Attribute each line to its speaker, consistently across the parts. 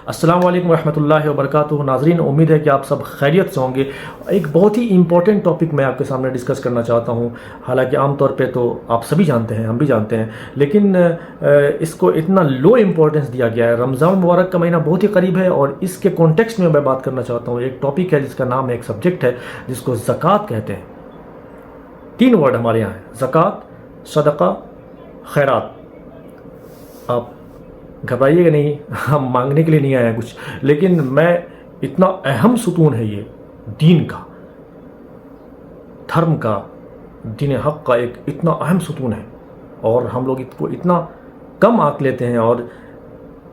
Speaker 1: السلام علیکم ورحمۃ اللہ وبرکاتہ. ناظرین، امید ہے کہ آپ سب خیریت سے ہوں گے. ایک بہت ہی امپورٹنٹ ٹاپک میں آپ کے سامنے ڈسکس کرنا چاہتا ہوں. حالانکہ عام طور پہ تو آپ سبھی جانتے ہیں، ہم بھی جانتے ہیں، لیکن اس کو اتنا لو امپورٹنس دیا گیا ہے. رمضان مبارک کا مہینہ بہت ہی قریب ہے اور اس کے کانٹیکسٹ میں بات کرنا چاہتا ہوں. ایک ٹاپک ہے جس کا نام ہے، ایک سبجیکٹ ہے جس کو زکوٰۃ کہتے ہیں. 3 ورڈ ہمارے یہاں ہیں: زکوٰۃ، صدقہ، خیرات. آپ گھبرائیے گا نہیں، ہم مانگنے کے لیے نہیں آئے ہیں کچھ، لیکن میں اتنا اہم ستون ہے یہ دین کا، دھرم کا، دین حق کا ایک اتنا اہم ستون ہے، اور ہم لوگ اس کو اتنا کم آنک لیتے ہیں، اور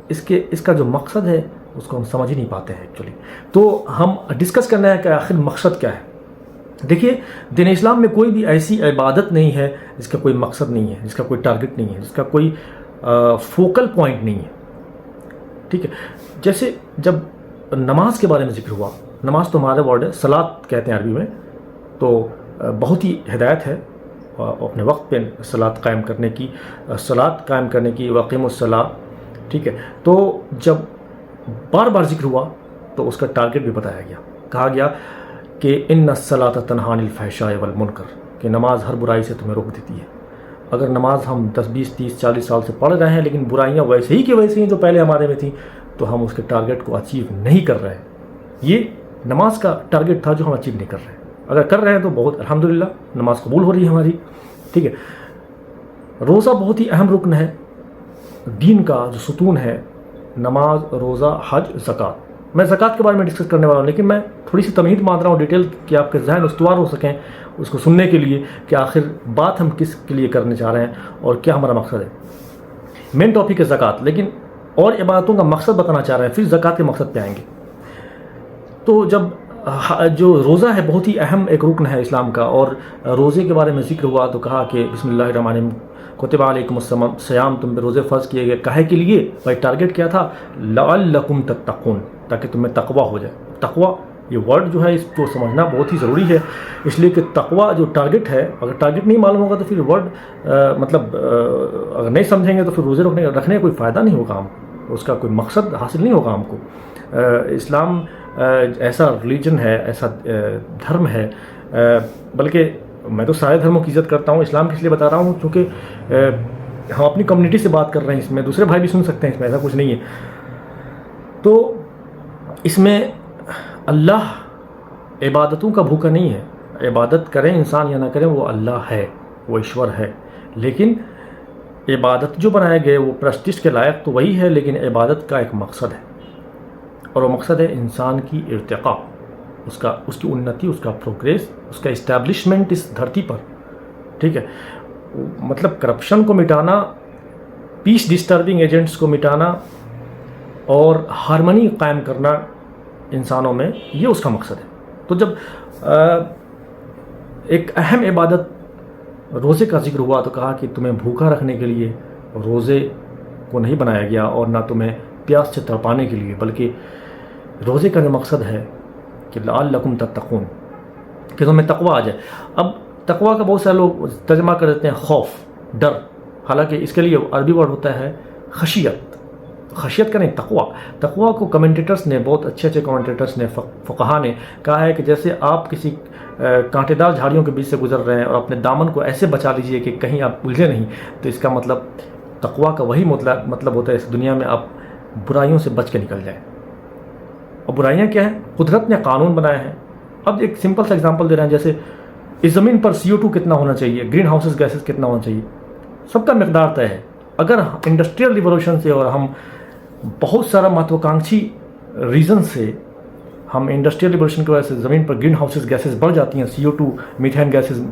Speaker 1: اس کا جو مقصد ہے اس کو ہم سمجھ ہی نہیں پاتے ہیں ایکچولی. تو ہم ڈسکس کرنا ہے کہ آخر مقصد کیا ہے. دیکھیے، دین اسلام میں کوئی بھی ایسی عبادت نہیں ہے جس کا کوئی مقصد نہیں ہے، جس کا کوئی ٹارگٹ نہیں ہے، جس کا کوئی فوکل پوائنٹ نہیں ہے. ٹھیک ہے، جیسے جب نماز کے بارے میں ذکر ہوا، نماز تو ہمارا ورڈ ہے، صلاۃ کہتے ہیں عربی میں، تو بہت ہی ہدایت ہے اپنے وقت پہ صلاۃ قائم کرنے کی، وقیم الصلاۃ. ٹھیک ہے، تو جب بار بار ذکر ہوا تو اس کا ٹارگٹ بھی بتایا گیا. کہا گیا کہ ان الصلاۃ تنہی عن الفحشاء والمنکر، کہ نماز ہر برائی سے تمہیں روک دیتی ہے. اگر نماز ہم 10 20 30 40 سال سے پڑھ رہے ہیں لیکن برائیاں ویسے ہی کہ ویسے ہی جو پہلے ہمارے میں تھیں، تو ہم اس کے ٹارگٹ کو اچیو نہیں کر رہے ہیں. یہ نماز کا ٹارگٹ تھا جو ہم اچیو نہیں کر رہے ہیں. اگر کر رہے ہیں تو بہت الحمدللہ، نماز قبول ہو رہی ہے ہماری. ٹھیک ہے، روزہ بہت ہی اہم رکن ہے دین کا، جو ستون ہے: نماز، روزہ، حج، زکوٰۃ. میں زکوٰۃ کے بارے میں ڈسکس کرنے والا ہوں، لیکن میں تھوڑی سی تمہید مان رہا ہوں ڈیٹیل، کہ آپ کے ذہن استوار ہو سکیں اس کو سننے کے لیے کہ آخر بات ہم کس کے لیے کرنے چاہ رہے ہیں اور کیا ہمارا مقصد ہے. مین ٹاپک ہے زکوٰۃ، لیکن اور عبادتوں کا مقصد بتانا چاہ رہے ہیں، پھر زکوٰۃ کے مقصد پہ آئیں گے. تو جو روزہ ہے بہت ہی اہم ایک رکن ہے اسلام کا، اور روزے کے بارے میں ذکر ہوا تو کہا کہ بسم اللہ الرحمن الرحیم، کتب علیکم الصیام، تم پہ روزے فرض کیے گئے. کہے کے لیے بھائی ٹارگٹ کیا تھا؟ لعلکم تتقون، تاکہ تمہیں تقویٰ ہو جائے. تقویٰ یہ ورڈ جو ہے اس کو سمجھنا بہت ہی ضروری ہے، اس لیے کہ تقویٰ جو ٹارگٹ ہے، اگر ٹارگٹ نہیں معلوم ہوگا تو پھر ورڈ اگر نہیں سمجھیں گے تو پھر روزے رکھنے کا کوئی فائدہ نہیں ہوگا ہم کو، اس کا کوئی مقصد حاصل نہیں ہوگا ہم کو. اسلام ایسا ریلیجن ہے، ایسا دھرم ہے، بلکہ میں تو سارے دھرموں کی عزت کرتا ہوں. اسلام کس لیے بتا رہا ہوں؟ کیونکہ ہم اپنی کمیونٹی سے بات کر رہے ہیں، اس میں دوسرے بھائی بھی سن سکتے ہیں، اس میں ایسا کچھ نہیں ہے. تو اس میں اللہ عبادتوں کا بھوکا نہیں ہے. عبادت کریں انسان یا نہ کریں، وہ اللہ ہے، وہ ایشور ہے. لیکن عبادت جو بنائے گئے وہ پرستش کے لائق تو وہی ہے، لیکن عبادت کا ایک مقصد ہے، اور وہ مقصد ہے انسان کی ارتقاء، اس کی انتی، اس کا پروگریس، اس کا اسٹیبلشمنٹ اس دھرتی پر. ٹھیک ہے، مطلب کرپشن کو مٹانا، پیس ڈسٹربنگ ایجنٹس کو مٹانا، اور ہارمنی قائم کرنا انسانوں میں، یہ اس کا مقصد ہے. تو جب ایک اہم عبادت روزے کا ذکر ہوا تو کہا کہ تمہیں بھوکا رکھنے کے لیے روزے کو نہیں بنایا گیا، اور نہ تمہیں پیاس سے تڑپانے کے لیے، بلکہ روزے کا جو مقصد ہے کہ لعلکم تتقون، کہ تمہیں تقویٰ آ جائے. اب تقویٰ کا بہت سارے لوگ ترجمہ کر دیتے ہیں خوف، ڈر، حالانکہ اس کے لیے عربی ورڈ ہوتا ہے خشیت. خشیت کا نہیں، تقویٰ. تقویٰ کو کمنٹیٹرز نے، بہت اچھے کمنٹیٹرز نے، فقہا نے کہا ہے کہ جیسے آپ کسی کانٹے دار جھاڑیوں کے بیچ سے گزر رہے ہیں اور اپنے دامن کو ایسے بچا لیجئے کہ کہیں آپ الجھے نہیں، تو اس کا مطلب تقویٰ کا وہی مطلب ہوتا ہے اس دنیا میں آپ برائیوں سے بچ کے نکل جائیں. اور برائیاں کیا ہیں؟ قدرت نے قانون بنائے ہیں. اب ایک سمپل سا ایگزامپل دے رہے ہیں، جیسے اس زمین پر CO2 کتنا ہونا چاہیے، گرین ہاؤسز گیسز کتنا ہونا چاہیے، سب کا مقدار طے ہے. اگر انڈسٹریل ریولوشن سے اور ہم بہت سارا مہتواکانکشی ریزن سے ہم انڈسٹریل ریولوشن کی وجہ سے زمین پر گرین ہاؤسز گیسز بڑھ جاتی ہیں، CO2 میتھین گیسز،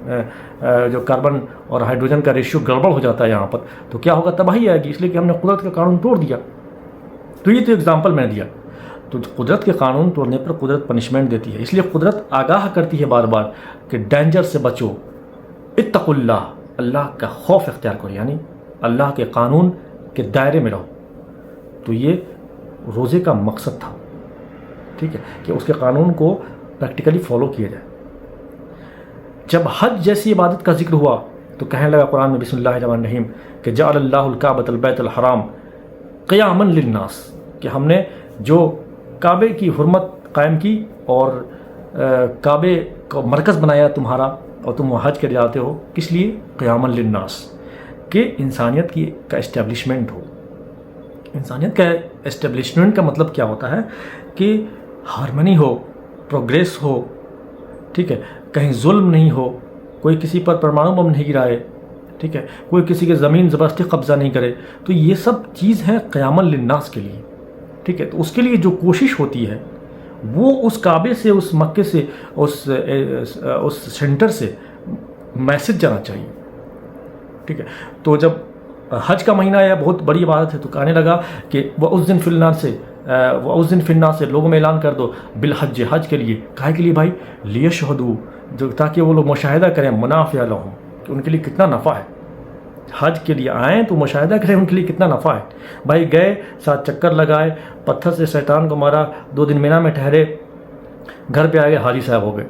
Speaker 1: جو کاربن اور ہائیڈروجن کا ریشیو گڑبڑ ہو جاتا ہے یہاں پر، تو کیا ہوگا؟ تباہی آئے گی، اس لیے کہ ہم نے قدرت کا قانون توڑ دیا. تو یہ تو ایگزامپل میں نے دیا. تو قدرت کے قانون توڑنے پر قدرت پنشمنٹ دیتی ہے، اس لیے قدرت آگاہ کرتی ہے بار بار کہ ڈینجر سے بچو، اتقوا اللہ، اللہ کا خوف اختیار کرو، یعنی اللہ کے قانون کے دائرے میں رہو. تو یہ روزے کا مقصد تھا. ٹھیک ہے، کہ اس کے قانون کو پریکٹیکلی فالو کیا جائے. جب حج جیسی عبادت کا ذکر ہوا تو کہنے لگا قرآن میں بسم اللہ الرحمن الرحیم کہ جعل اللہ الکعبۃ البیت الحرام قیاما للناس، کہ ہم نے جو کعبے کی حرمت قائم کی اور کعبے کو مرکز بنایا تمہارا، اور تم وہ حج کے لیے آتے ہو، کس لیے؟ قیاما للناس، کہ انسانیت کا اسٹیبلشمنٹ ہو۔ انسانیت کا اسٹیبلشمنٹ کا مطلب کیا ہوتا ہے؟ کہ ہارمنی ہو، پروگریس ہو، ٹھیک ہے، کہیں ظلم نہیں ہو، کوئی کسی پر پرمانو بم نہیں گرائے، ٹھیک ہے، کوئی کسی کے زمین زبردستی قبضہ نہیں کرے۔ تو یہ سب چیز ہے قیاما للناس کے لیے، ٹھیک ہے۔ تو اس کے لیے جو کوشش ہوتی ہے وہ اس کعبے سے، اس مکے سے، اس سینٹر سے میسج جانا چاہیے، ٹھیک ہے۔ تو جب حج کا مہینہ آیا، بہت بڑی عبادت ہے، تو کہنے لگا کہ وَأُذِّن فِي النَّاسِ سے لوگوں میں اعلان کر دو بالحج، حج کے لیے۔ کہا کے لیے بھائی؟ لیشہدوا، جو تاکہ وہ لوگ مشاہدہ کریں، منافع لہم، کہ ان کے لیے کتنا نفع ہے، حج کے لیے آئیں تو مشاہدہ کریں ان کے لیے کتنا نفع ہے۔ بھائی گئے، 7 چکر لگائے، پتھر سے شیطان کو مارا، 2 دن مینا میں ٹھہرے، گھر پہ آ گئے، حاجی صاحب ہو گئے۔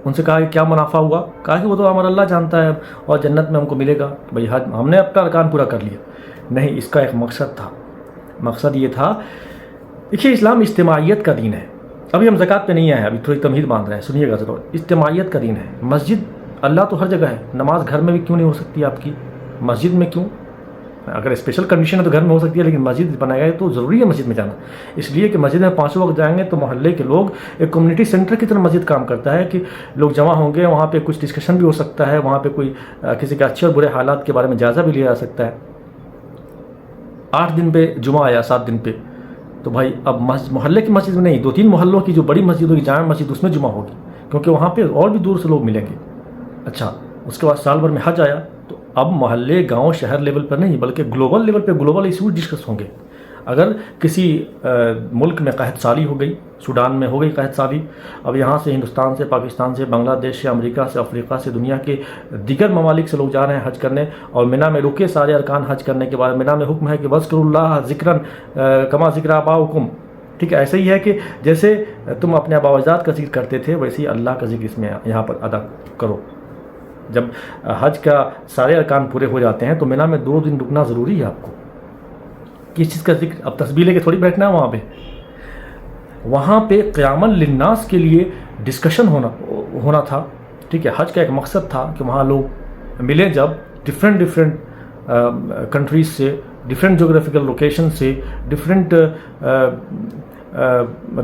Speaker 1: ان سے کہا کہ کیا منافع ہوا؟ کہا کہ وہ تو ہمارا اللہ جانتا ہے اور جنت میں ہم کو ملے گا۔ بھائی حج ہم نے اپنا ارکان پورا کر لیا۔ نہیں، اس کا ایک مقصد تھا۔ مقصد یہ تھا، دیکھیے اسلام اجتماعیت کا دین ہے۔ ابھی ہم زکوٰۃ پہ نہیں آئے ہیں، ابھی تھوڑی تمہید باندھ رہے ہیں، سنیے گا ضرور۔ اجتماعیت کا دین ہے۔ مسجد، اللہ تو ہر جگہ ہے، نماز گھر میں بھی کیوں نہیں ہو سکتی آپ کی؟ مسجد میں کیوں؟ اگر اسپیشل کنڈیشن ہے تو گھر میں ہو سکتی ہے، لیکن مسجد بنایا گیا تو ضروری ہے مسجد میں جانا، اس لیے کہ مسجد میں 5 وقت جائیں گے تو محلے کے لوگ، ایک کمیونٹی سینٹر کی طرح مسجد کام کرتا ہے کہ لوگ جمع ہوں گے، وہاں پہ کچھ ڈسکشن بھی ہو سکتا ہے، وہاں پہ کوئی کسی کے اچھے اور برے حالات کے بارے میں جائزہ بھی لیا جا سکتا ہے۔ 8 دن پہ جمعہ آیا، 7 دن پہ، تو بھائی اب محلے کی مسجد میں نہیں، 2-3 محلوں کی جو بڑی مسجد ہوگی، جامع مسجد، اس میں جمعہ ہوگی، کیونکہ وہاں پہ اور بھی دور سے لوگ ملیں گے۔ اچھا، اس کے بعد سال بھر میں حج آیا، تو اب محلے، گاؤں، شہر لیول پر نہیں، بلکہ گلوبل لیول پہ گلوبل ایشوز ڈسکس ہوں گے۔ اگر کسی ملک میں قحط سالی ہو گئی، سوڈان میں ہو گئی قحط سالی، اب یہاں سے ہندوستان سے، پاکستان سے، بنگلہ دیش سے، امریکہ سے، افریقہ سے، دنیا کے دیگر ممالک سے لوگ جا رہے ہیں حج کرنے، اور مینا میں رکے، سارے ارکان حج کرنے کے بعد مینا میں حکم ہے کہ وَاذْكُرُوا اللَّهَ ذِكْرًا كَمَا ذِكْرَ آبَاؤُكُمْ، ٹھیک ہے۔ ایسے ہی ہے کہ جیسے تم اپنے آباء و اجداد کا ذکر کرتے تھے، ویسے ہی اللہ کا ذکر اس میں یہاں پر ادا کرو۔ جب حج کا سارے ارکان پورے ہو جاتے ہیں تو مینا میں 2 دن رکنا ضروری ہے آپ کو۔ کس چیز کا ذکر؟ اب تسبیح لے کے تھوڑی بیٹھنا ہے وہاں پہ قیاما للناس کے لیے ڈسکشن ہونا تھا، ٹھیک ہے۔ حج کا ایک مقصد تھا کہ وہاں لوگ ملیں، جب ڈفرینٹ کنٹریز سے، ڈفرینٹ جغرافیکل لوکیشن سے، ڈفرینٹ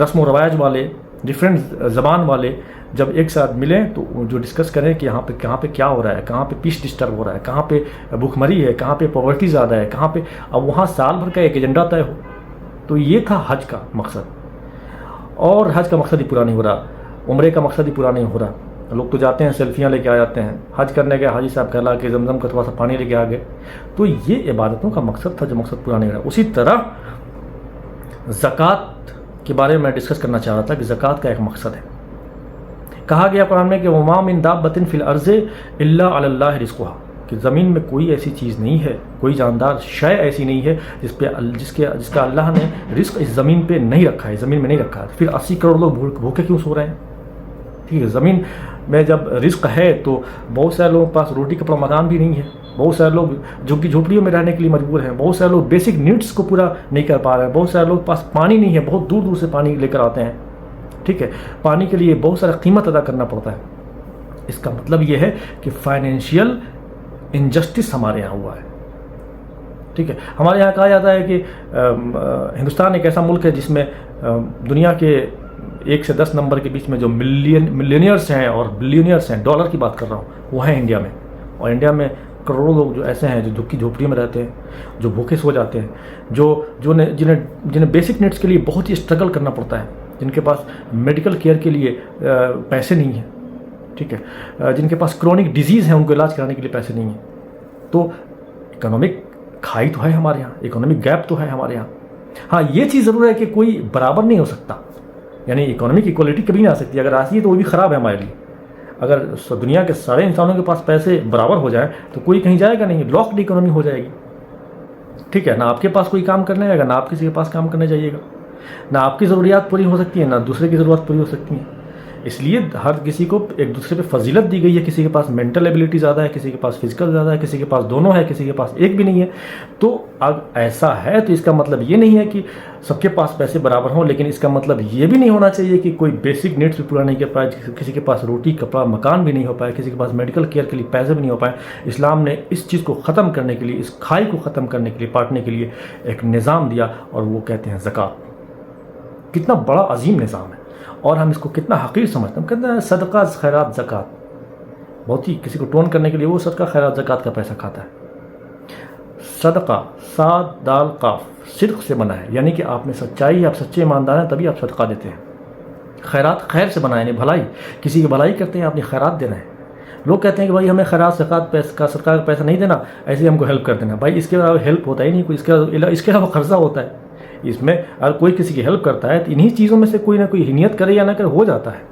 Speaker 1: رسم و رواج والے، ڈفرینٹ زبان والے جب ایک ساتھ ملیں تو جو ڈسکس کریں کہ کہاں پہ کیا ہو رہا ہے، کہاں پہ پیس ڈسٹرب ہو رہا ہے، کہاں پہ بھوک مری ہے، کہاں پہ پاورٹی زیادہ ہے، کہاں پہ، اب وہاں سال بھر کا ایک ایجنڈا طے ہو۔ تو یہ تھا حج کا مقصد، اور حج کا مقصد ہی پورا نہیں ہو رہا، عمرے کا مقصد ہی پورا نہیں ہو رہا۔ لوگ تو جاتے ہیں، سیلفیاں لے کے آ جاتے ہیں، حج کرنے گئے، حاجی صاحب کہلا کے زمزم کا تھوڑا سا پانی لے کے آ گئے۔ تو یہ عبادتوں کا مقصد تھا جو مقصد پورا نہیں ہو رہا۔ اسی طرح زکوٰۃ کے بارے میں ڈسکس کرنا چاہ رہا تھا کہ زکوٰۃ کا ایک مقصد ہے۔ کہا گیا قرآن میں کہ وَمَا مِن دَابَّةٍ فِي الْأَرْضِ إِلَّا عَلَى اللَّهِ رِزْقُهَا، کہ زمین میں کوئی ایسی چیز نہیں ہے، کوئی جاندار شے ایسی نہیں ہے جس کا اللہ نے رزق اس زمین پہ نہیں رکھا ہے، زمین میں نہیں رکھا ہے۔ پھر 80 کروڑ لوگ بھوکے کیوں سو رہے ہیں؟ ٹھیک ہے، زمین میں جب رزق ہے تو بہت سارے لوگوں کے پاس روٹی کپڑا مکان بھی نہیں ہے، بہت سارے لوگ جھگی جھوپڑیوں میں رہنے کے لیے مجبور ہیں، بہت سارے لوگ بیسک نیڈس کو پورا نہیں کر پا رہے ہیں، بہت سارے لوگ پاس پانی نہیں ہے، بہت دور دور سے پانی لے کر آتے ہیں، ٹھیک ہے، پانی کے لیے بہت سارا قیمت ادا کرنا پڑتا ہے۔ اس کا مطلب یہ ہے کہ فائنینشیل انجسٹس ہمارے یہاں ہوا ہے، ٹھیک ہے۔ ہمارے یہاں کہا جاتا ہے کہ ہندوستان ایک ایسا ملک ہے جس میں دنیا کے 1 سے 10 نمبر کے بیچ میں جو ملینئرس ہیں اور بلینئرس ہیں، ڈالر کی بات کر رہا ہوں، وہ ہیں انڈیا میں۔ اور انڈیا میں کروڑوں لوگ جو ایسے ہیں جو جھکی جھوپڑیوں میں رہتے ہیں، جو بھوکے سو جاتے ہیں، جنہیں بیسک نیڈس کے لیے بہت ہی اسٹرگل کرنا پڑتا ہے، جن کے پاس میڈیکل کیئر کے لیے پیسے نہیں ہیں، ٹھیک ہے، جن کے پاس کرونک ڈیزیز ہیں، ان کو علاج کرانے کے لیے پیسے نہیں ہیں۔ تو اکنامک کھائی تو ہے ہمارے یہاں، اکنامک گیپ تو ہے ہمارے یہاں۔ ہاں، یہ چیز ضرور ہے کہ کوئی برابر نہیں ہو سکتا، یعنی اکنامک ایکولیٹی کبھی نہیں آ سکتی، اگر آتی ہے تو وہ بھی خراب ہے ہمارے لیے۔ اگر دنیا کے سارے انسانوں کے پاس پیسے برابر ہو جائیں تو کوئی کہیں جائے گا نہیں، لاکڈ اکنامی ہو جائے گی، ٹھیک ہے، نہ آپ کے پاس کوئی کام کرنے جائے گا، نہ آپ کسی کے پاس کام کرنے جائیے گا، نہ آپ کی ضروریات پوری ہو سکتی ہیں، نہ دوسرے کی ضرورت پوری ہو سکتی ہیں۔ اس لیے ہر کسی کو ایک دوسرے پہ فضیلت دی گئی ہے. کسی کے پاس مینٹل ایبلٹی زیادہ ہے, کسی کے پاس فزیکل زیادہ ہے, کسی کے پاس دونوں ہے, کسی کے پاس ایک بھی نہیں ہے. تو اب ایسا ہے تو اس کا مطلب یہ نہیں ہے کہ سب کے پاس پیسے برابر ہوں, لیکن اس کا مطلب یہ بھی نہیں ہونا چاہیے کہ کوئی بیسک نیڈس بھی پورا نہیں کر پائے, کسی کے پاس روٹی کپڑا مکان بھی نہیں ہو پائے, کسی کے پاس میڈیکل کیئر کے لیے پیسے بھی نہیں ہو پائے. اسلام نے اس چیز کو ختم کرنے کے لیے, اس کھائی کو ختم کرنے کے لیے, پاٹنے کے لیے ایک نظام دیا, اور وہ کہتے ہیں زکوٰۃ. کتنا بڑا عظیم نظام ہے, اور ہم اس کو کتنا حقیر سمجھتے ہیں. ہم کہتے ہیں صدقہ خیرات زکوٰۃ, بہت ہی کسی کو ٹون کرنے کے لیے وہ صدقہ خیرات زکوٰۃ کا پیسہ کھاتا ہے. صدقہ صاد دال قاف صدق سے بنا ہے, یعنی کہ آپ میں سچائی ہے, آپ سچے ایماندار ہیں تبھی آپ صدقہ دیتے ہیں. خیرات خیر سے بنا ہے, یعنی بھلائی, کسی کی بھلائی کرتے ہیں, اپنی خیرات دینا ہے. لوگ کہتے ہیں کہ بھائی ہمیں خیرات زکوٰۃ کا صدقہ کا پیسہ نہیں دینا, ایسے ہی ہم کو ہیلپ کر دینا. بھائی اس کے علاوہ ہیلپ ہوتا ہی نہیں کوئی, اس کے علاوہ قرضہ ہوتا ہے. اس میں اگر کوئی کسی کی ہیلپ کرتا ہے تو انہی چیزوں میں سے کوئی نہ کوئی نیت کرے یا نہ کرے ہو جاتا ہے.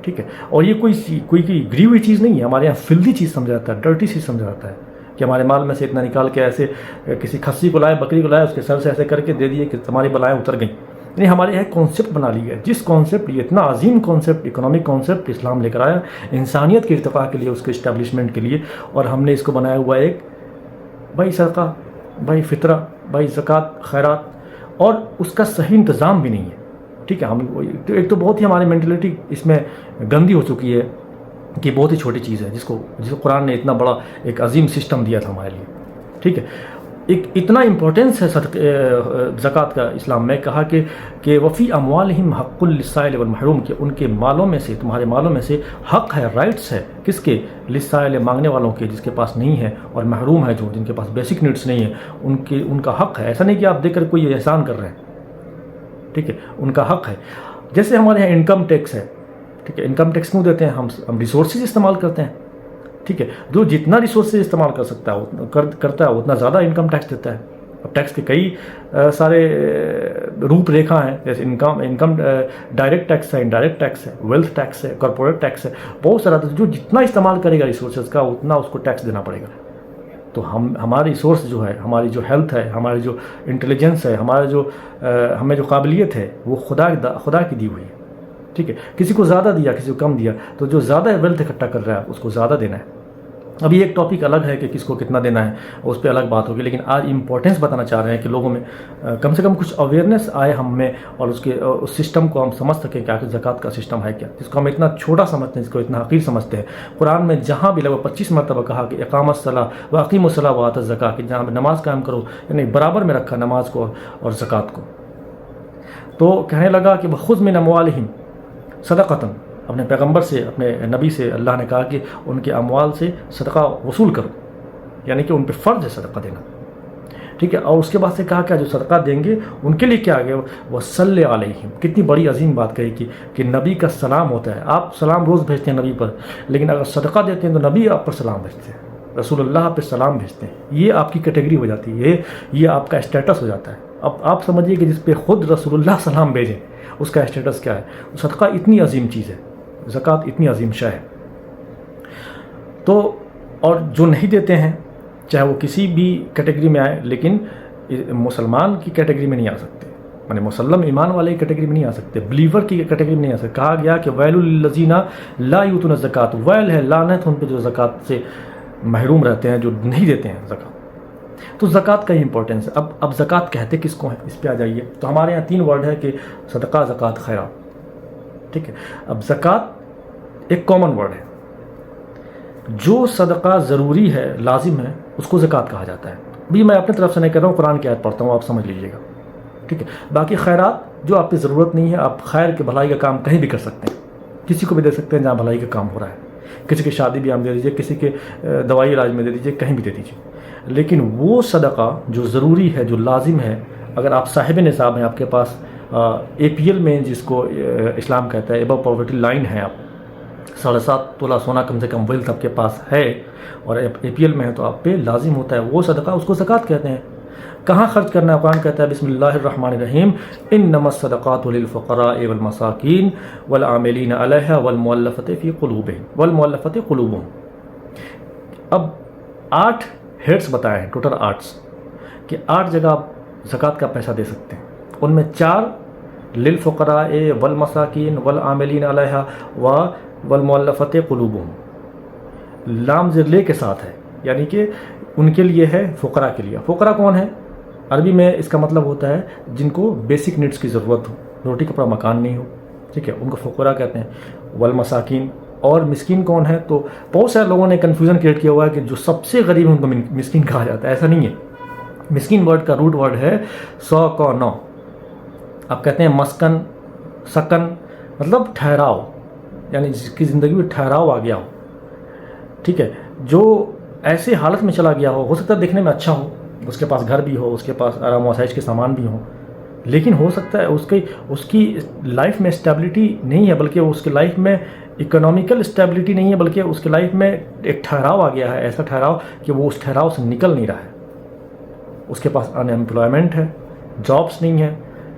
Speaker 1: ٹھیک ہے, اور یہ کوئی گری ہوئی چیز نہیں ہے. ہمارے یہاں فلدی چیز سمجھا جاتا ہے, ڈرٹی چیز سمجھا جاتا ہے کہ ہمارے مال میں سے اتنا نکال کے ایسے کسی کھسی کو لائے, بکری کو لائے, اس کے سر سے ایسے کر کے دے دیے کہ تمہاری بلائیں اتر گئیں. یعنی ہمارے یہاں کانسیپٹ بنا لی ہے, جس کانسیپٹ, یہ اتنا عظیم کانسیپٹ, اکنامک کانسیپٹ اسلام لے کر آیا انسانیت کے ارتقاء کے لیے, اس کے اسٹیبلشمنٹ کے لیے, اور ہم نے اس کو بنایا ہوا ایک بھائی صدقہ, بھائی فطرہ, بھائی زکوٰۃ خیرات, اور اس کا صحیح انتظام بھی نہیں ہے. ٹھیک ہے, ہم ایک تو بہت ہی ہماری مینٹلٹی اس میں گندی ہو چکی ہے کہ بہت ہی چھوٹی چیز ہے جس کو قرآن نے اتنا بڑا ایک عظیم سسٹم دیا تھا ہمارے لیے. ٹھیک ہے, ایک اتنا امپورٹنس ہے زکوٰۃ کا اسلام میں, کہا کہ وفی اموالہم حق للسائل والمحروم, کہ ان کے مالوں میں سے, تمہارے مالوں میں سے حق ہے, رائٹس ہے, کس کے, للسائل مانگنے والوں کے, جس کے پاس نہیں ہے, اور محروم ہے, جن کے پاس بیسک نیڈس نہیں ہے, ان کا حق ہے. ایسا نہیں کہ آپ دے کر کوئی احسان کر رہے ہیں. ٹھیک ہے, ان کا حق ہے. جیسے ہمارے یہاں انکم ٹیکس ہے. ٹھیک ہے, انکم ٹیکس کیوں دیتے ہیں, ہم ریسورسز استعمال کرتے ہیں. ٹھیک ہے, جو جتنا ریسورسز استعمال کر سکتا ہے کرتا ہے اتنا زیادہ انکم ٹیکس دیتا ہے. اب ٹیکس کے کئی سارے روپ ریکھا ہیں, جیسے انکم ڈائریکٹ ٹیکس ہے, انڈائریکٹ ٹیکس ہے, ویلتھ ٹیکس ہے, کارپوریٹ ٹیکس ہے, بہت سارا. جو جتنا استعمال کرے گا ریسورسز کا اتنا اس کو ٹیکس دینا پڑے گا. تو ہماری ریسورس جو ہے, ہماری جو ہیلتھ ہے, ہماری جو انٹیلیجنس ہے, ہمیں جو قابلیت ہے, وہ خدا کی دی ہوئی ہے. ٹھیک ہے, کسی کو زیادہ دیا, کسی کو کم دیا, تو جو زیادہ ویلتھ اکٹھا کر رہا ہے اس کو زیادہ دینا ہے. ابھی ایک ٹاپک الگ ہے کہ کس کو کتنا دینا ہے, اس پہ الگ بات ہوگی, لیکن آج امپورٹنس بتانا چاہ رہے ہیں کہ لوگوں میں کم سے کم کچھ اویئرنیس آئے ہم میں, اور اس سسٹم کو ہم سمجھ سکیں کہ آخر زکوٰۃ کا سسٹم ہے کیا, جس کو ہم اتنا چھوٹا سمجھتے ہیں, جس کو اتنا حقیر سمجھتے ہیں. قرآن میں جہاں بھی لگ بھگ 25 مرتبہ کہا کہ اقام الصلاۃ واقیم الصلاۃ وآت الزکاۃ, کہ جہاں نماز قائم کرو, یعنی برابر میں رکھا نماز کو اور زکوٰۃ کو. تو کہنے لگا کہ خذ من اموالہم صدقۃ, اپنے پیغمبر سے, اپنے نبی سے اللہ نے کہا کہ ان کے اموال سے صدقہ وصول کرو, یعنی کہ ان پہ فرض ہے صدقہ دینا. ٹھیک ہے, اور اس کے بعد سے کہا کہ جو صدقہ دیں گے ان کے لیے کیا آ گیا, وصلی علیہم. کتنی بڑی عظیم بات کہی کہ نبی کا سلام ہوتا ہے. آپ سلام روز بھیجتے ہیں نبی پر, لیکن اگر صدقہ دیتے ہیں تو نبی آپ پر سلام بھیجتے ہیں, رسول اللہ پہ سلام بھیجتے ہیں. یہ آپ کی کیٹیگری ہو جاتی ہے, یہ آپ کا اسٹیٹس ہو جاتا ہے. اب آپ سمجھیے کہ جس پہ خود رسول اللہ سلام بھیجیں اس کا اسٹیٹس کیا ہے. صدقہ اتنی عظیم چیز ہے, زکوٰۃ اتنی عظیم شے ہے. تو اور جو نہیں دیتے ہیں, چاہے وہ کسی بھی کیٹیگری میں آئے, لیکن مسلمان کی کیٹیگری میں نہیں آ سکتے, یعنی مسلم ایمان والے کی کیٹیگری میں نہیں آ سکتے, بلیور کی کیٹیگری میں نہیں آ سکتے. کہا گیا کہ ویل للذین لا یؤتون الزکاۃ, ویل ہے, لعنت ان پہ جو زکوٰۃ سے محروم رہتے ہیں, جو نہیں دیتے ہیں زکوٰۃ. تو زکوٰۃ کا ہی امپورٹنس ہے. اب زکوٰۃ کہتے کس کو ہیں, اس پہ آ جائیے. تو ہمارے یہاں 3 ورڈ ہے کہ صدقہ, زکوٰۃ, خیرات. ٹھیک ہے, اب زکوٰۃ ایک کامن ورڈ ہے. جو صدقہ ضروری ہے, لازم ہے, اس کو زکوٰۃ کہا جاتا ہے. بھی میں اپنی طرف سے نہیں کر رہا ہوں, قرآن کی آیت پڑھتا ہوں, آپ سمجھ لیجیے گا. ٹھیک ہے, باقی خیرات جو آپ کی ضرورت نہیں ہے, آپ خیر کے بھلائی کا کام کہیں بھی کر سکتے ہیں, کسی کو بھی دے سکتے ہیں جہاں بھلائی کا کام ہو رہا ہے. کسی کی شادی بھی آپ دے دیجیے, کسی کے دوائی علاج میں دے دیجیے, کہیں بھی دے دیجیے. لیکن وہ صدقہ جو ضروری ہے, جو لازم ہے, اگر آپ صاحب نصاب ہیں, آپ کے پاس اے پی ایل میں, جس کو اسلام کہتا ہے ایبو پاورٹی لائن ہے, آپ 7.5 تولہ سونا کم سے کم ویلتھ آپ کے پاس ہے اور اے پی ایل میں ہے, تو آپ پہ لازم ہوتا ہے وہ صدقہ, اس کو زکوٰۃ کہتے ہیں. کہاں خرچ کرنا ہے, قرآن کہتا ہے بسم اللہ الرحمن الرحیم, انما الصدقات للفقراء والمساکین والعاملین علیہا والمؤلفۃ فی قلوبہم. اب 8 ہیڈس بتائے ہیں, ٹوٹل 8, کہ 8 جگہ آپ زکوٰۃ کا پیسہ دے سکتے ہیں. ان میں 4 للفقراء والمساکین والعاملین علیہا والمؤلفۃ قلوبہم، لام زیر لے کے ساتھ ہے، یعنی کہ ان کے لیے ہے، فقراء کے لیے۔ فقراء کون ہے؟ عربی میں اس کا مطلب ہوتا ہے جن کو بیسک نیڈس کی ضرورت ہو، روٹی کپڑا مکان نہیں ہو، ٹھیک ہے، ان کو فقراء کہتے ہیں۔ والمساکین، اور مسکین کون ہے؟ تو بہت سارے لوگوں نے کنفیوژن کریٹ کیا ہوا ہے کہ جو سب سے غریب ہیں ان کو مسکین کہا جاتا ہے، ایسا نہیں ہے۔ مسکین ورڈ کا روٹ ورڈ ہے 100 کو 9، آپ کہتے ہیں مسکن، سکن، مطلب ٹھہراؤ، یعنی جس کی زندگی میں ٹھہراؤ آ گیا ہو، ٹھیک ہے، جو ایسے حالت میں چلا گیا ہو سکتا ہے دیکھنے میں اچھا ہو، اس کے پاس گھر بھی ہو، اس کے پاس آرام و آسائش کے سامان بھی ہوں، لیکن ہو سکتا ہے اس کی لائف میں اسٹیبلٹی نہیں ہے، بلکہ اس کی لائف میں اکنامیکل اسٹیبلٹی نہیں ہے، بلکہ اس کی لائف میں ایک ٹھہراؤ آ گیا ہے، ایسا ٹھہراؤ کہ وہ اس ٹھہراؤ سے نکل نہیں رہا ہے، اس کے پاس ان ایمپلائمنٹ ہے، جابس نہیں ہے،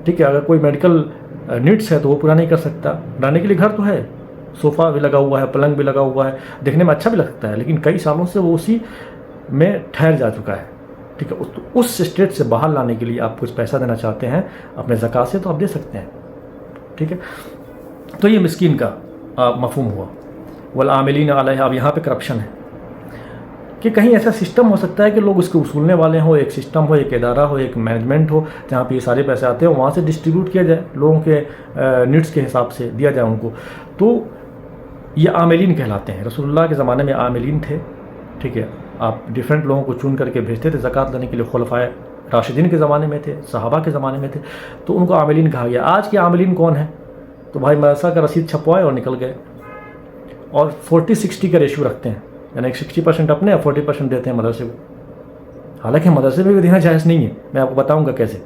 Speaker 1: ٹھیک ہے، اگر کوئی میڈیکل نیڈس ہے تو وہ پورا نہیں کر سکتا، رہنے کے لیے گھر تو ہے، صوفہ بھی لگا ہوا ہے، پلنگ بھی لگا ہوا ہے، دیکھنے میں اچھا بھی لگتا ہے، لیکن کئی سالوں سے وہ اسی میں ٹھہر جا چکا ہے، ٹھیک ہے، اس اسٹیٹ سے باہر لانے کے لیے آپ کچھ پیسہ دینا چاہتے ہیں اپنے زکوٰۃ سے، تو آپ دے سکتے ہیں، ٹھیک ہے۔ تو یہ مسکین کا مفہوم ہوا۔ والعاملین علیہا، اب یہاں پہ کرپشن ہے کہ کہیں ایسا سسٹم ہو سکتا ہے کہ لوگ اس کے وصولنے والے ہوں، ایک سسٹم ہو، ایک ادارہ ہو، ایک مینجمنٹ ہو جہاں پہ یہ سارے پیسے آتے ہیں، وہاں سے ڈسٹریبیوٹ کیا جائے، لوگوں کے نیڈس کے حساب سے دیا جائے ان کو، تو یہ عاملین کہلاتے ہیں۔ رسول اللہ کے زمانے میں عاملین تھے، ٹھیک ہے، آپ ڈیفرنٹ لوگوں کو چن کر کے بھیجتے تھے زکوٰۃ لینے کے لیے، خلفائے راشدین کے زمانے میں تھے، صحابہ کے زمانے میں تھے، تو ان کو عاملین کہا گیا۔ آج کے عاملین کون ہیں؟ تو بھائی مدرسہ کا رسید چھپوائے اور نکل گئے، اور 40-60 کا ریشو رکھتے ہیں، یعنی 60% اپنے اور 40% دیتے ہیں مدرسے کو، حالانکہ مدرسے میں بھی دینا جائز نہیں ہے، میں آپ کو بتاؤں گا کیسے،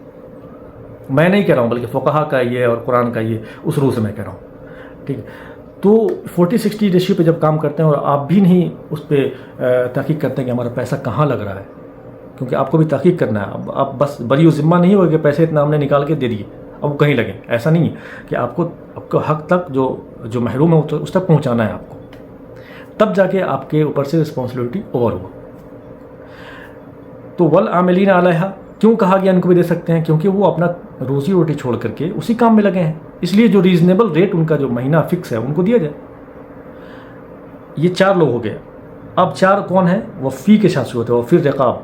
Speaker 1: میں نہیں کہہ رہا ہوں بلکہ فقہا کا یہ اور قرآن کا یہ اس روح سے میں کہہ رہا ہوں، ٹھیک ہے۔ تو 40-60 ریشیو پہ جب کام کرتے ہیں اور آپ بھی نہیں اس پہ تحقیق کرتے ہیں کہ ہمارا پیسہ کہاں لگ رہا ہے، کیونکہ آپ کو بھی تحقیق کرنا ہے، اب آپ بس بری و ذمہ نہیں ہوگا کہ پیسے اتنا ہم نے نکال کے دے دیے اب وہ کہیں لگیں، ایسا نہیں ہے کہ آپ کو حق تک جو محروم ہے اس تک پہنچانا ہے آپ کو، تب جا کے آپ کے اوپر سے رسپانسبلٹی اوور ہوا۔ تو والعاملین علیہا کیوں کہا گیا ان کو بھی دے سکتے ہیں؟ کیونکہ وہ اپنا روزی روٹی چھوڑ کر کے اسی کام میں لگے ہیں، اس لیے جو ریزنیبل ریٹ ان کا جو مہینہ فکس ہے ان کو دیا جائے۔ یہ 4 لوگ ہو گئے۔ اب 4 کون ہیں؟ وہ فی کے ساتھ شروع ہوتے ہیں، وہ پھر رقاب۔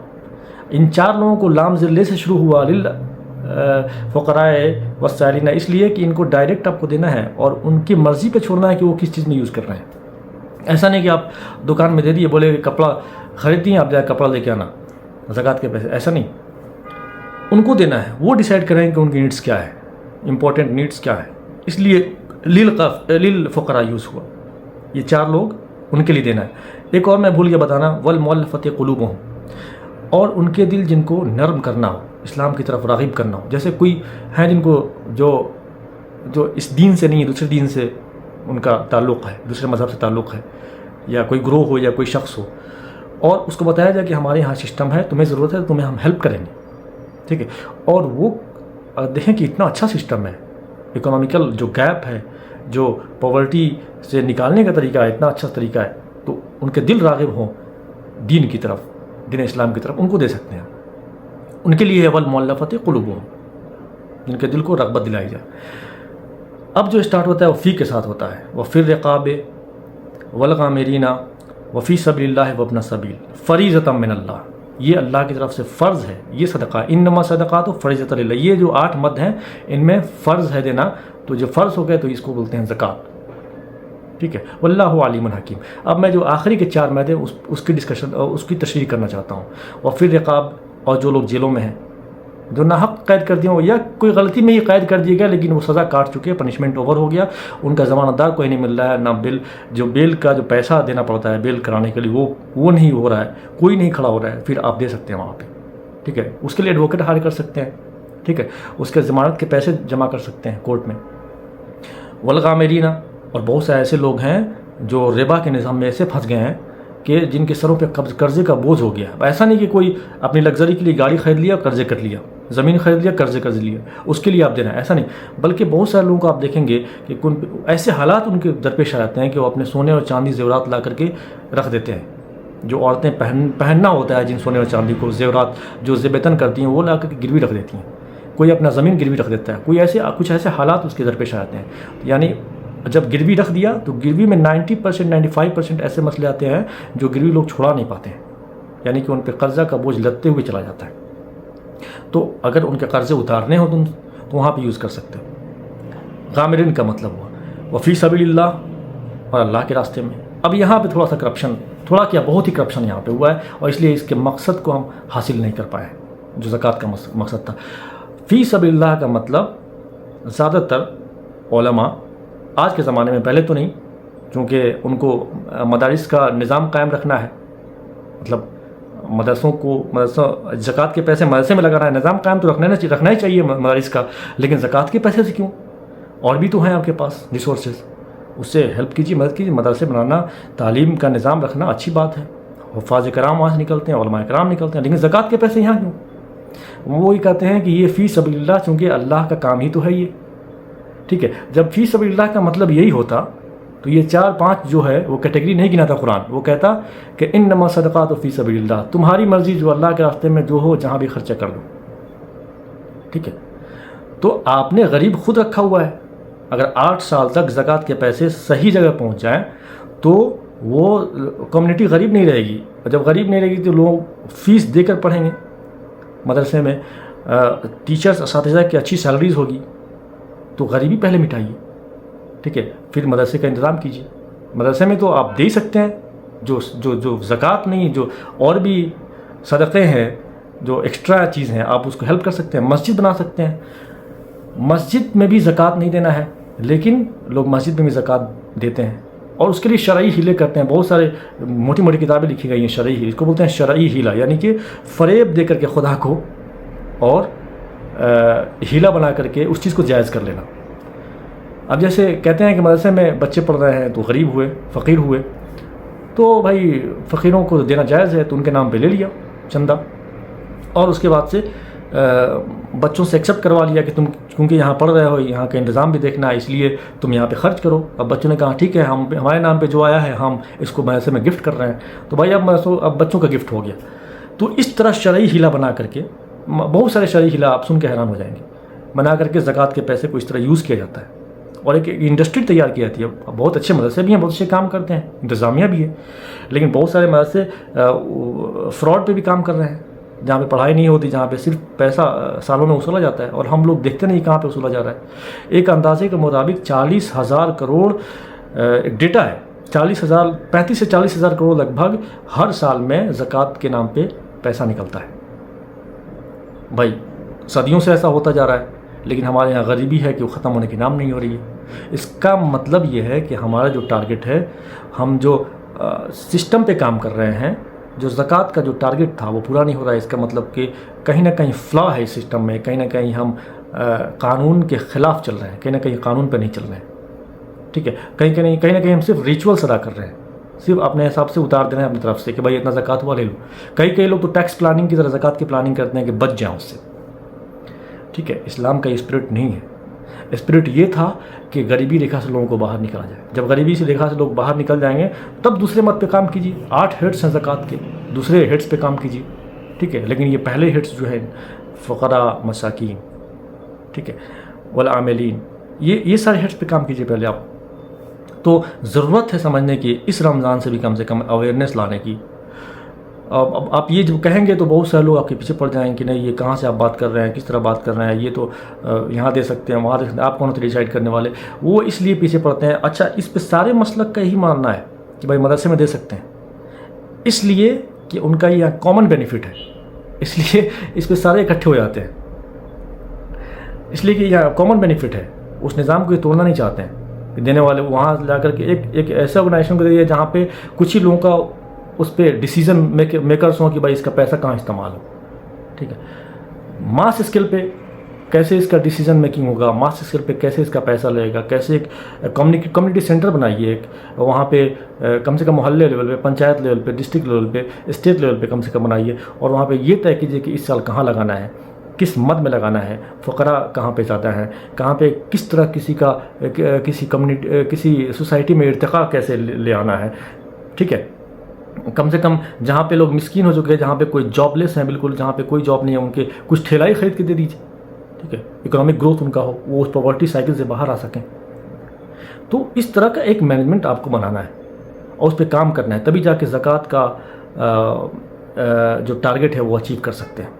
Speaker 1: ان 4 لوگوں کو لام ذلے سے شروع ہوا، فقراء والسائلین، اس لیے کہ ان کو ڈائریکٹ آپ کو دینا ہے اور ان کی مرضی پہ چھوڑنا ہے کہ وہ کس چیز میں یوز کر رہے ہیں۔ ایسا نہیں کہ آپ دکان میں دے دیے، بولے کپڑا خرید دیے، آپ جائے کپڑا لے کے آنا زکوٰۃ کے پیسے، ایسا نہیں، ان کو دینا ہے، وہ ڈیسائیڈ کریں کہ ان کی نیڈس کیا ہے، امپورٹنٹ نیڈس کیا ہے، اس لیے للفقراء یوز ہوا، یہ 4 لوگ ان کے لیے دینا ہے۔ ایک اور میں بھول گیا بتانا، والمؤلفۃ قلوبہم، اور ان کے دل جن کو نرم کرنا ہو، اسلام کی طرف راغب کرنا ہو، جیسے کوئی ہیں جن کو جو اس دین سے نہیں ہے، دوسرے دین سے ان کا تعلق ہے، دوسرے مذہب سے تعلق ہے، یا کوئی گروہ ہو یا کوئی شخص ہو، اور اس کو بتایا جائے کہ ہمارے یہاں سسٹم ہے، تمہیں ضرورت ہے تو تمہیں ہم ہیلپ کریں گے، ٹھیک ہے، اور وہ دیکھیں کہ اتنا اچھا سسٹم ہے، اکنامیکل جو گیپ ہے، جو پاورٹی سے نکالنے کا طریقہ ہے، اتنا اچھا طریقہ ہے، تو ان کے دل راغب ہوں دین کی طرف، دین اسلام کی طرف، ان کو دے سکتے ہیں، ان کے لیے ہے والمؤلفۃ قلوبہم، جن کے دل کو رغبت دلائی جائے۔ اب جو اسٹارٹ ہوتا ہے وہ فی کے ساتھ ہوتا ہے، وفی الرقاب والغامرین وفی سبیل اللہ وابن السبیل فریضۃ من اللہ، یہ اللہ کی طرف سے فرض ہے، یہ صدقہ، انما صدقات فریضۃ للہ، یہ جو 8 مد ہیں ان میں فرض ہے دینا، تو جو فرض ہو گئے تو اس کو بولتے ہیں زکوٰۃ، ٹھیک ہے، واللہ علیم حکیم۔ اب میں جو آخری کے 4 مد ہیں اس کی ڈسکشن، اس کی تشریح کرنا چاہتا ہوں۔ وفی الرقاب، اور جو لوگ جیلوں میں ہیں، جو ناحق قید کر دیے ہوں یا کوئی غلطی میں ہی قید کر دیا گیا لیکن وہ سزا کاٹ چکے ہیں، پنشمنٹ اوور ہو گیا، ان کا ضمانت دار کوئی نہیں مل رہا ہے، نہ بیل کا جو پیسہ دینا پڑتا ہے بیل کرانے کے لیے وہ نہیں ہو رہا ہے، کوئی نہیں کھڑا ہو رہا ہے، پھر آپ دے سکتے ہیں وہاں پہ، ٹھیک ہے، اس کے لیے ایڈوکیٹ ہائر کر سکتے ہیں، ٹھیک ہے، اس کے ضمانت کے پیسے جمع کر سکتے ہیں کورٹ میں۔ والغامرین، اور بہت سے ایسے لوگ ہیں جو ربا کے نظام میں ایسے پھنس گئے ہیں کہ جن کے سروں پہ قرضے کا بوجھ ہو گیا۔ ایسا نہیں کہ کوئی اپنی لگژری کے لیے گاڑی خرید لیا قرضے کر لیا، زمین خرید لیا قرض لیا، اس کے لیے آپ دینا ہے، ایسا نہیں، بلکہ بہت سارے لوگوں کو آپ دیکھیں گے کہ ایسے حالات ان کے درپیش آ جاتے ہیں کہ وہ اپنے سونے اور چاندی زیورات لا کر کے رکھ دیتے ہیں، جو عورتیں پہننا ہوتا ہے جن سونے اور چاندی کو، زیورات جو زیب تن کرتی ہیں وہ لا کر کے گروی رکھ دیتی ہیں، کوئی اپنا زمین گروی رکھ دیتا ہے، کوئی کچھ ایسے حالات اس کے درپیش آتے ہیں، یعنی جب گروی رکھ دیا تو گروی میں 90% 95% ایسے مسئلے آتے ہیں جو گروی لوگ چھوڑا نہیں پاتے ہیں، یعنی کہ ان پہ قرضہ کا بوجھ لدتے ہوئے چلا جاتا ہے۔ تو اگر ان کے قرضے اتارنے ہو تو وہاں پہ یوز کر سکتے ہو۔ غامرین کا مطلب ہوا وفی سبیل اللہ، اور اللہ کے راستے میں۔ اب یہاں پہ تھوڑا سا کرپشن، تھوڑا کیا بہت ہی کرپشن یہاں پہ ہوا ہے، اور اس لیے اس کے مقصد کو ہم حاصل نہیں کر پائے جو زکوٰۃ کا مقصد تھا۔ فی سبیل اللہ کا مطلب زیادہ تر علماء آج کے زمانے میں، پہلے تو نہیں، چونکہ ان کو مدارس کا نظام قائم رکھنا ہے، مطلب مدرسوں زکوٰۃ کے پیسے مدرسے میں لگانا ہے، نظام قائم تو رکھنا ہی چاہیے مدارس کا، لیکن زکوٰۃ کے پیسے سے کیوں؟ اور بھی تو ہیں آپ کے پاس ریسورسز، اس سے ہیلپ کیجیے، مدد کیجیے۔ مدرسے بنانا، تعلیم کا نظام رکھنا اچھی بات ہے، حفاظ کرام وہاں سے نکلتے ہیں، علماء کرام نکلتے ہیں، لیکن زکوٰۃ کے پیسے یہاں کیوں؟ وہی کہتے ہیں کہ یہ فی سبیل اللہ، چونکہ اللہ کا کام ہی تو ہے یہ، ٹھیک ہے۔ جب فی سبیل اللہ کا مطلب یہی ہوتا تو یہ 4-5 جو ہے وہ کیٹیگری نہیں گنا تھا قرآن، وہ کہتا کہ انما صدقات فی سبیل اللہ، تمہاری مرضی، جو اللہ کے راستے میں جو ہو جہاں بھی خرچہ کر دو، ٹھیک ہے۔ تو آپ نے غریب خود رکھا ہوا ہے، اگر 8 سال تک زکوٰۃ کے پیسے صحیح جگہ پہنچ جائیں تو وہ کمیونٹی غریب نہیں رہے گی، اور جب غریب نہیں رہے گی تو لوگ فیس دے کر پڑھیں گے مدرسے میں، ٹیچرز اساتذہ کی اچھی سیلریز ہوگی، تو غریبی پہلے مٹائیے، ٹھیک ہے، پھر مدرسے کا انتظام کیجیے۔ مدرسے میں تو آپ دے ہی سکتے ہیں، جو زکوٰۃ نہیں، جو اور بھی صدقے ہیں، جو ایکسٹرا چیز ہیں، آپ اس کو ہیلپ کر سکتے ہیں۔ مسجد بنا سکتے ہیں، مسجد میں بھی زکوٰۃ نہیں دینا ہے، لیکن لوگ مسجد میں بھی زکوٰۃ دیتے ہیں، اور اس کے لیے شرعی ہیلے کرتے ہیں۔ بہت سارے موٹی موٹی کتابیں لکھی گئی ہیں شرعی ہیلے، اس کو بولتے ہیں شرعی ہیلا، یعنی کہ فریب دے کر کے خدا کو اور ہیلا بنا کر کے اس چیز کو جائز کر لینا۔ اب جیسے کہتے ہیں کہ مدرسے میں بچے پڑھ رہے ہیں تو غریب ہوئے، فقیر ہوئے، تو بھائی فقیروں کو دینا جائز ہے، تو ان کے نام پہ لے لیا چندہ، اور اس کے بعد سے بچوں سے ایکسیپٹ کروا لیا کہ تم کیونکہ یہاں پڑھ رہے ہو، یہاں کا انتظام بھی دیکھنا ہے، اس لیے تم یہاں پہ خرچ کرو۔ اب بچوں نے کہا ٹھیک ہے، ہمارے نام پہ جو آیا ہے ہم اس کو مدرسے میں گفٹ کر رہے ہیں، تو بھائی اب بچوں کا گفٹ ہو گیا۔ تو اس طرح شرعی ہیلا بنا کر کے، بہت سارے شرعی ہیلا آپ سن کے حیران ہو جائیں گے، بنا کر کے زکوٰۃ کے پیسے کو اس طرح یوز کیا جاتا ہے، اور ایک انڈسٹری تیار کی جاتی ہے۔ بہت اچھے مدرسے بھی ہیں، بہت اچھے کام کرتے ہیں، انتظامیہ بھی ہے، لیکن بہت سارے مدرسے فراڈ پہ بھی کام کر رہے ہیں، جہاں پہ پڑھائی نہیں ہوتی، جہاں پہ صرف پیسہ سالوں میں وصولا جاتا ہے، اور ہم لوگ دیکھتے نہیں کہاں پہ وصولا جا رہا ہے۔ ایک اندازے کے مطابق 40,000 کروڑ ایک ڈیٹا ہے، 35 سے 40,000 کروڑ لگ بھگ ہر سال میں زکوٰۃ کے نام پہ پیسہ نکلتا ہے۔ بھائی صدیوں سے ایسا ہوتا جا رہا ہے، لیکن ہمارے یہاں غریبی ہے کہ وہ ختم ہونے کی نام نہیں ہو رہی ہے۔ اس کا مطلب یہ ہے کہ ہمارا جو ٹارگٹ ہے، ہم جو سسٹم پہ کام کر رہے ہیں، جو زکوٰۃ کا جو ٹارگٹ تھا وہ پورا نہیں ہو رہا ہے۔ اس کا مطلب کہ کہیں نہ کہیں فلا ہے اس سسٹم میں، کہیں نہ کہیں ہم قانون کے خلاف چل رہے ہیں، کہیں نہ کہیں قانون پہ نہیں چل رہے ہیں، ٹھیک ہے، کہیں نہ کہیں ہم صرف ریچولس ادا کر رہے ہیں، صرف اپنے حساب سے اتار دے رہے ہیں اپنی طرف سے کہ بھائی اتنا زکوٰۃ ہوا لے لو۔ کئی لوگ تو ٹیکس پلاننگ کی طرح زکوٰۃ کی پلاننگ کرتے ہیں کہ بچ جائیں اس سے، ٹھیک ہے۔ اسلام کا یہ اسپرٹ نہیں ہے۔ اسپرٹ یہ تھا کہ غریبی ریکھا سے لوگوں کو باہر نکالا جائے۔ جب غریبی سے ریکھا سے لوگ باہر نکل جائیں گے تب دوسرے مت پہ کام کیجیے۔ 8 ہیڈس ہیں زکوٰۃ کے، دوسرے ہیڈس پہ کام کیجیے، ٹھیک ہے، لیکن یہ پہلے ہیڈس جو ہے فقراء، مساکین، ٹھیک ہے، والعاملین، یہ سارے ہیڈس پہ کام کیجیے پہلے آپ۔ تو ضرورت ہے سمجھنے کی، اس رمضان سے بھی کم اویئرنیس لانے کی۔ اب آپ یہ جو کہیں گے تو بہت سارے لوگ آپ کے پیچھے پڑ جائیں گے کہ نہیں یہ کہاں سے آپ بات کر رہے ہیں، کس طرح بات کر رہے ہیں، یہ تو یہاں دے سکتے ہیں، وہاں دے سکتے ہیں، آپ کون ہوتے ڈیسائیڈ کرنے والے؟ وہ اس لیے پیچھے پڑتے ہیں۔ اچھا، اس پہ سارے مسلک کا یہی ماننا ہے کہ بھائی مدرسے میں دے سکتے ہیں، اس لیے کہ ان کا یہ کامن بینیفٹ ہے، اس لیے اس پہ سارے اکٹھے ہو جاتے ہیں، اس لیے کہ یہ کامن بینیفٹ ہے۔ اس نظام کو یہ توڑنا نہیں چاہتے ہیں کہ دینے والے وہاں جا کر کے ایک ایسا آرگنائزیشن کو دے دیا جہاں پہ کچھ ہی لوگوں کا اس پہ ڈیسیزن میکرز ہوں کہ بھائی اس کا پیسہ کہاں استعمال ہو، ٹھیک ہے۔ ماس اسکیل پہ کیسے اس کا ڈیسیزن میکنگ ہوگا، ماس اسکیل پہ کیسے اس کا پیسہ لگے گا، کیسے ایک کمیونٹی سینٹر بنائیے، ایک وہاں پہ کم سے کم محلے لیول پہ، پنچایت لیول پہ، ڈسٹرکٹ لیول پہ، اسٹیٹ لیول پہ کم سے کم بنائیے، اور وہاں پہ یہ طے کیجیے کہ اس سال کہاں لگانا ہے، کس مد میں لگانا ہے، فقراء کہاں پہ زیادہ ہیں، کہاں پہ کس طرح کسی کمیونٹی، کسی سوسائٹی میں ارتقاء کیسے لے آنا ہے، ٹھیک ہے۔ کم سے کم جہاں پہ لوگ مسکین ہو چکے ہیں، جہاں پہ کوئی جاب لیس ہیں بالکل، جہاں پہ کوئی جاب نہیں ہے، ان کے کچھ ٹھیلائی خرید کے دے دیجیے، ٹھیک ہے، اکنامک گروتھ ان کا ہو، وہ اس پاورٹی سائیکل سے باہر آ سکیں. تو اس طرح کا ایک مینجمنٹ آپ کو بنانا ہے اور اس پہ کام کرنا ہے، تبھی جا کے زکوٰۃ کا جو ٹارگٹ ہے وہ اچیو کر سکتے ہیں.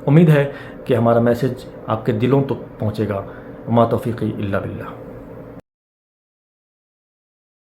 Speaker 1: امید ہے کہ ہمارا میسج آپ کے دلوں تک پہنچے گا. وما توفیقی الا باللہ.